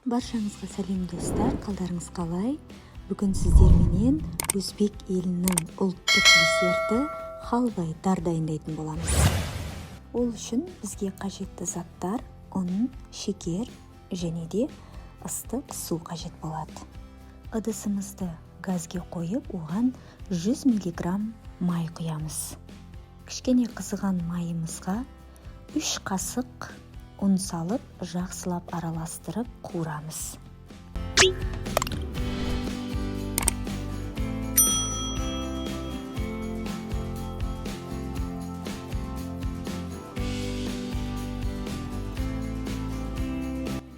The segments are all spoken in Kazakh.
Баршаңызға сәлем достар, қалдарыңыз қалай? Бүгін сіздерменен өзбек елінің ұлттық десерті халвай дар дайындайтын боламыз. Ол үшін бізге қажетті заттар ұн, шекер және де ыстық су қажет болады. Ыдысымызды газге қойып, оған 100 мг май құямыз. Кішкене қызыған майымызға 3 қасық ұн салып, жақсылап араластырып қуырамыз.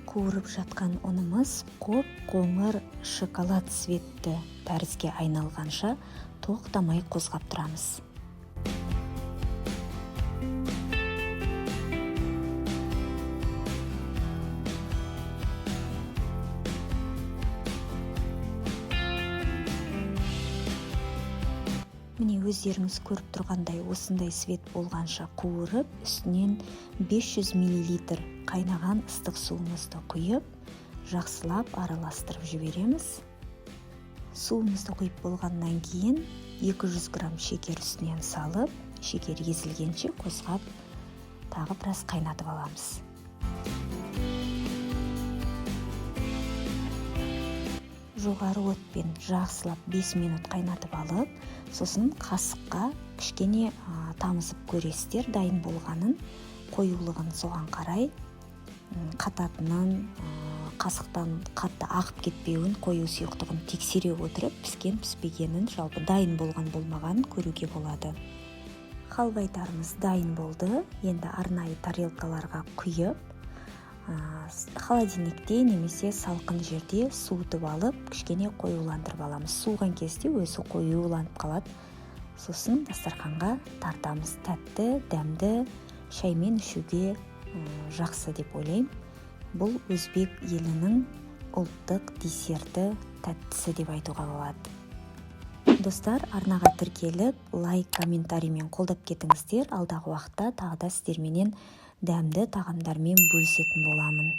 Қуырып жатқан ұнымыз қоңыр шоколад цветті тәрізге айналғанша тоқтамай қозғап тұрамыз. Міне өздеріңіз көріп тұрғандай осындай свет болғанша қуырып, үстінен 500 мл қайнаған ыстық суымызды құйып, жақсылап араластырып жібереміз. Суымызды құйып болғаннан кейін 200 грамм шекер үстінен салып, шекер езілгенше қозғап, тағы біраз қайнатып аламыз. Жоғары отпен жақсылап 5 минут қайнатып алып, сосын қасыққа кішкене тамызып көресіздер, дайын болғанын, қоюлығын соған қарай, қататынын, қасықтан қатты ағып кетпеуін, қою сұйықтығын тексере отырып, піскен-піспегенін, жалпы дайын болған болмағанын көруге болады. Халвайдарымыз дайын болды. Енді арнайы тарелкаларға құйып, холодильникте немесе салқын жерде суытып алып, кішкене қоюландырып аламыз. Суыған кезде өзі қоюланып қалады. Сосын дастарханға тартамыз. Тәтті, дәмді, шаймен ішуге жақсы деп ойлаймын. Бұл өзбек елінің ұлттық десерті, тәттісі деп айтуға болады. Достар, арнаға тіркеліп, лайк, комментариймен қолдап кетіңіздер. Алдағы уақытта тағы да сіздерменен дәмді тағамдармен бөлісетін боламын.